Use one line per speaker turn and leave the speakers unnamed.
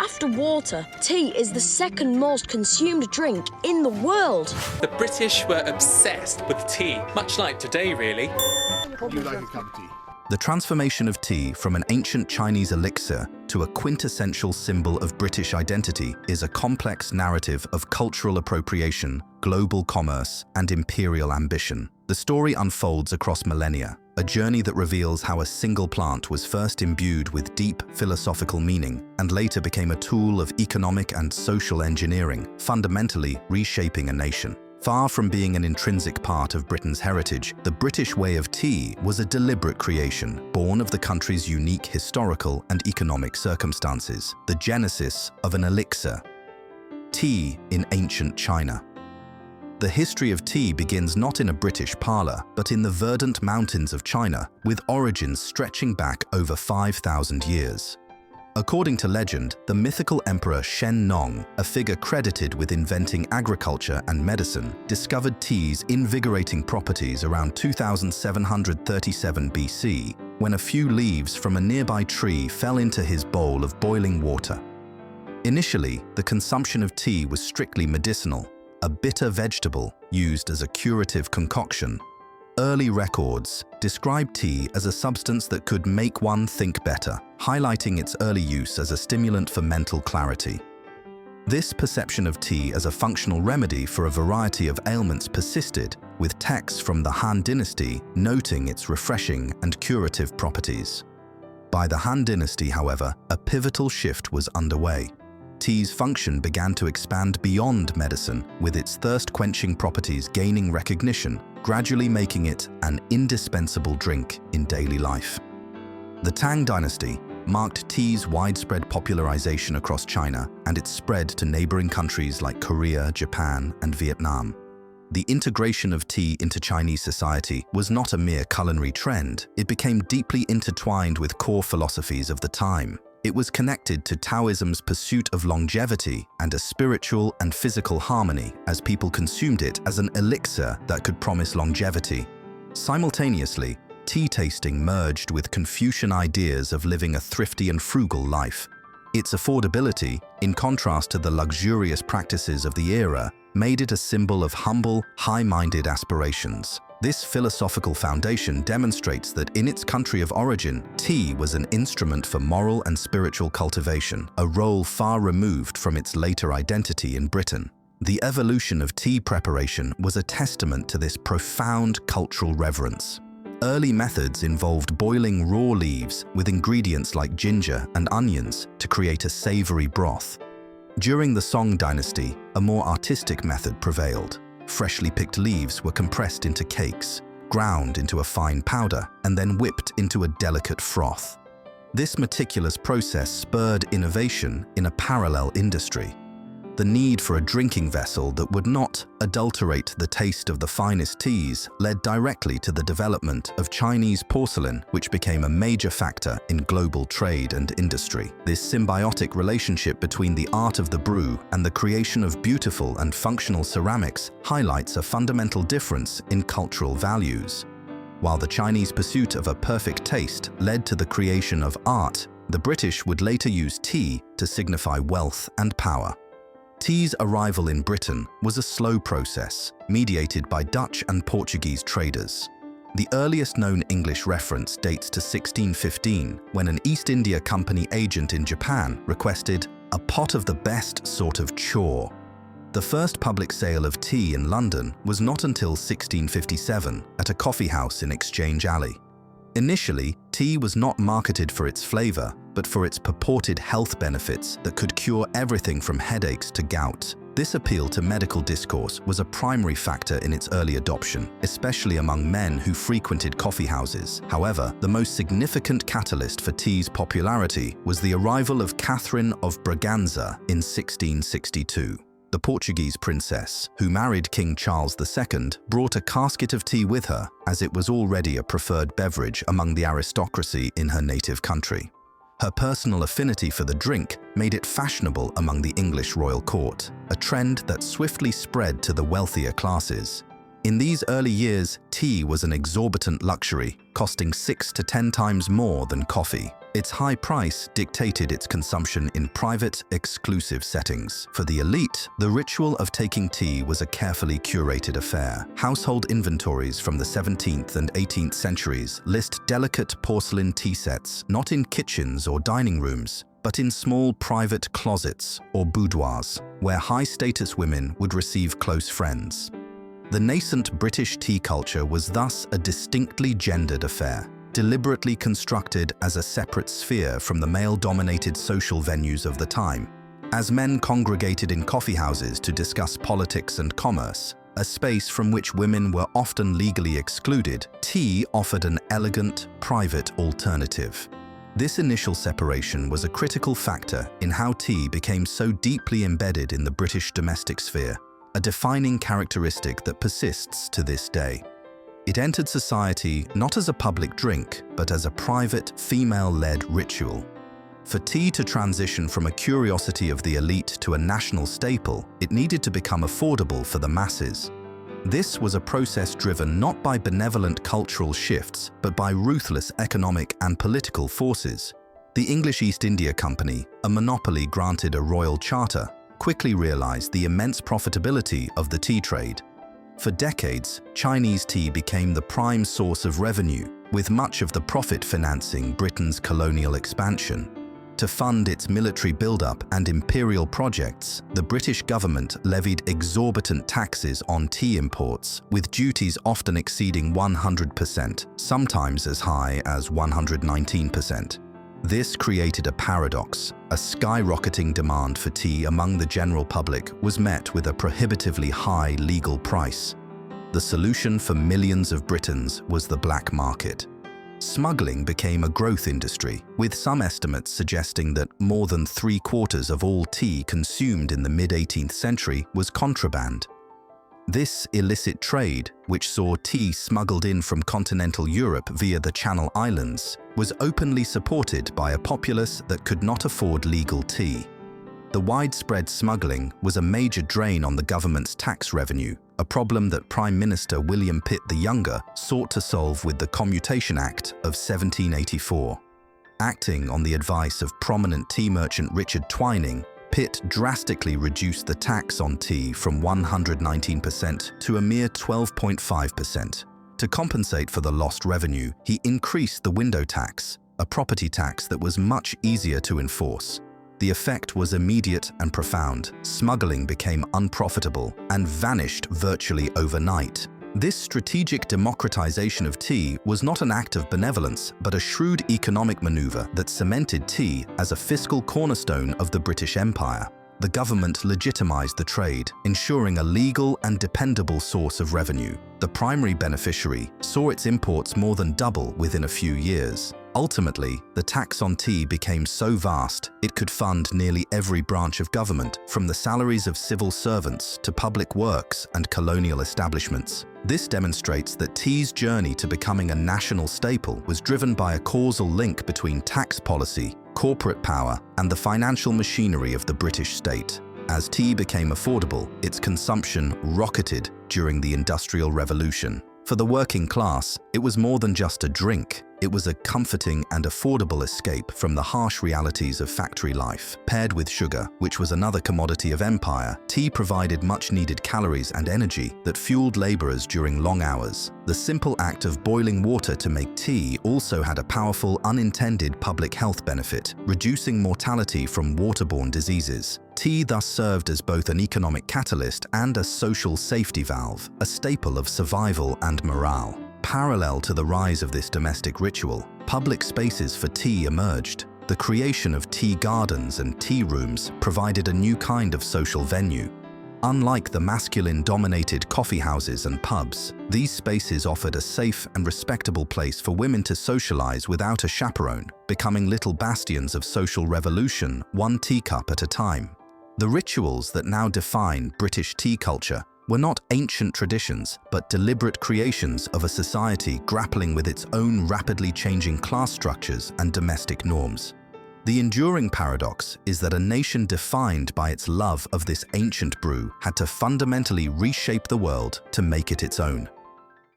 After water, tea is the second most consumed drink in the world.
The British were obsessed with tea, much like today, really.
Would you like a cup of tea?
The transformation of tea from an ancient Chinese elixir to a quintessential symbol of British identity is a complex narrative of cultural appropriation, global commerce, and imperial ambition. The story unfolds across millennia, a journey that reveals how a single plant was first imbued with deep philosophical meaning and later became a tool of economic and social engineering, fundamentally reshaping a nation. Far from being an intrinsic part of Britain's heritage, the British way of tea was a deliberate creation, born of the country's unique historical and economic circumstances, the genesis of an elixir. Tea in ancient China. The history of tea begins not in a British parlour, but in the verdant mountains of China, with origins stretching back over 5,000 years. According to legend, the mythical Emperor Shen Nong, a figure credited with inventing agriculture and medicine, discovered tea's invigorating properties around 2737 BC, when a few leaves from a nearby tree fell into his bowl of boiling water. Initially, the consumption of tea was strictly medicinal, a bitter vegetable used as a curative concoction. Early records describe tea as a substance that could make one think better, highlighting its early use as a stimulant for mental clarity. This perception of tea as a functional remedy for a variety of ailments persisted, with texts from the Han Dynasty noting its refreshing and curative properties. By the Han Dynasty, however, a pivotal shift was underway. Tea's function began to expand beyond medicine, with its thirst-quenching properties gaining recognition, gradually making it an indispensable drink in daily life. The Tang Dynasty marked tea's widespread popularization across China and its spread to neighboring countries like Korea, Japan, and Vietnam. The integration of tea into Chinese society was not a mere culinary trend. It became deeply intertwined with core philosophies of the time. It was connected to Taoism's pursuit of longevity and a spiritual and physical harmony, as people consumed it as an elixir that could promise longevity. Simultaneously, tea tasting merged with Confucian ideas of living a thrifty and frugal life. Its affordability, in contrast to the luxurious practices of the era, made it a symbol of humble, high-minded aspirations. This philosophical foundation demonstrates that in its country of origin, tea was an instrument for moral and spiritual cultivation, a role far removed from its later identity in Britain. The evolution of tea preparation was a testament to this profound cultural reverence. Early methods involved boiling raw leaves with ingredients like ginger and onions to create a savory broth. During the Song Dynasty, a more artistic method prevailed. Freshly picked leaves were compressed into cakes, ground into a fine powder, and then whipped into a delicate froth. This meticulous process spurred innovation in a parallel industry. The need for a drinking vessel that would not adulterate the taste of the finest teas led directly to the development of Chinese porcelain, which became a major factor in global trade and industry. This symbiotic relationship between the art of the brew and the creation of beautiful and functional ceramics highlights a fundamental difference in cultural values. While the Chinese pursuit of a perfect taste led to the creation of art, the British would later use tea to signify wealth and power. Tea's arrival in Britain was a slow process, mediated by Dutch and Portuguese traders. The earliest known English reference dates to 1615, when an East India Company agent in Japan requested a pot of the best sort of chaw. The first public sale of tea in London was not until 1657 at a coffee house in Exchange Alley. Initially, tea was not marketed for its flavor, but for its purported health benefits that could cure everything from headaches to gout. This appeal to medical discourse was a primary factor in its early adoption, especially among men who frequented coffee houses. However, the most significant catalyst for tea's popularity was the arrival of Catherine of Braganza in 1662. The Portuguese princess, who married King Charles II, brought a casket of tea with her, as it was already a preferred beverage among the aristocracy in her native country. Her personal affinity for the drink made it fashionable among the English royal court, a trend that swiftly spread to the wealthier classes. In these early years, tea was an exorbitant luxury, costing 6 to 10 times more than coffee. Its high price dictated its consumption in private, exclusive settings. For the elite, the ritual of taking tea was a carefully curated affair. Household inventories from the 17th and 18th centuries list delicate porcelain tea sets not in kitchens or dining rooms, but in small private closets or boudoirs, where high-status women would receive close friends. The nascent British tea culture was thus a distinctly gendered affair, deliberately constructed as a separate sphere from the male-dominated social venues of the time. As men congregated in coffeehouses to discuss politics and commerce, a space from which women were often legally excluded, tea offered an elegant, private alternative. This initial separation was a critical factor in how tea became so deeply embedded in the British domestic sphere, a defining characteristic that persists to this day. It entered society not as a public drink, but as a private, female-led ritual. For tea to transition from a curiosity of the elite to a national staple, it needed to become affordable for the masses. This was a process driven not by benevolent cultural shifts, but by ruthless economic and political forces. The English East India Company, a monopoly granted a royal charter, quickly realized the immense profitability of the tea trade. For decades, Chinese tea became the prime source of revenue, with much of the profit financing Britain's colonial expansion. To fund its military buildup and imperial projects, the British government levied exorbitant taxes on tea imports, with duties often exceeding 100%, sometimes as high as 119%. This created a paradox. A skyrocketing demand for tea among the general public was met with a prohibitively high legal price. The solution for millions of Britons was the black market. Smuggling became a growth industry, with some estimates suggesting that more than 3/4 of all tea consumed in the mid-18th century was contraband. This illicit trade, which saw tea smuggled in from continental Europe via the Channel Islands, was openly supported by a populace that could not afford legal tea. The widespread smuggling was a major drain on the government's tax revenue, a problem that Prime Minister William Pitt the Younger sought to solve with the Commutation Act of 1784. Acting on the advice of prominent tea merchant Richard Twining, Pitt drastically reduced the tax on tea from 119% to a mere 12.5%. To compensate for the lost revenue, he increased the window tax, a property tax that was much easier to enforce. The effect was immediate and profound. Smuggling became unprofitable and vanished virtually overnight. This strategic democratization of tea was not an act of benevolence, but a shrewd economic maneuver that cemented tea as a fiscal cornerstone of the British Empire. The government legitimized the trade, ensuring a legal and dependable source of revenue. The primary beneficiary saw its imports more than double within a few years. Ultimately, the tax on tea became so vast it could fund nearly every branch of government, from the salaries of civil servants to public works and colonial establishments. This demonstrates that tea's journey to becoming a national staple was driven by a causal link between tax policy, corporate power, and the financial machinery of the British state. As tea became affordable, its consumption rocketed during the Industrial Revolution. For the working class, it was more than just a drink. It was a comforting and affordable escape from the harsh realities of factory life. Paired with sugar, which was another commodity of empire, tea provided much-needed calories and energy that fueled laborers during long hours. The simple act of boiling water to make tea also had a powerful unintended public health benefit, reducing mortality from waterborne diseases. Tea thus served as both an economic catalyst and a social safety valve, a staple of survival and morale. Parallel to the rise of this domestic ritual, public spaces for tea emerged. The creation of tea gardens and tea rooms provided a new kind of social venue. Unlike the masculine-dominated coffee houses and pubs, these spaces offered a safe and respectable place for women to socialize without a chaperone, becoming little bastions of social revolution, one teacup at a time. The rituals that now define British tea culture were not ancient traditions, but deliberate creations of a society grappling with its own rapidly changing class structures and domestic norms. The enduring paradox is that a nation defined by its love of this ancient brew had to fundamentally reshape the world to make it its own.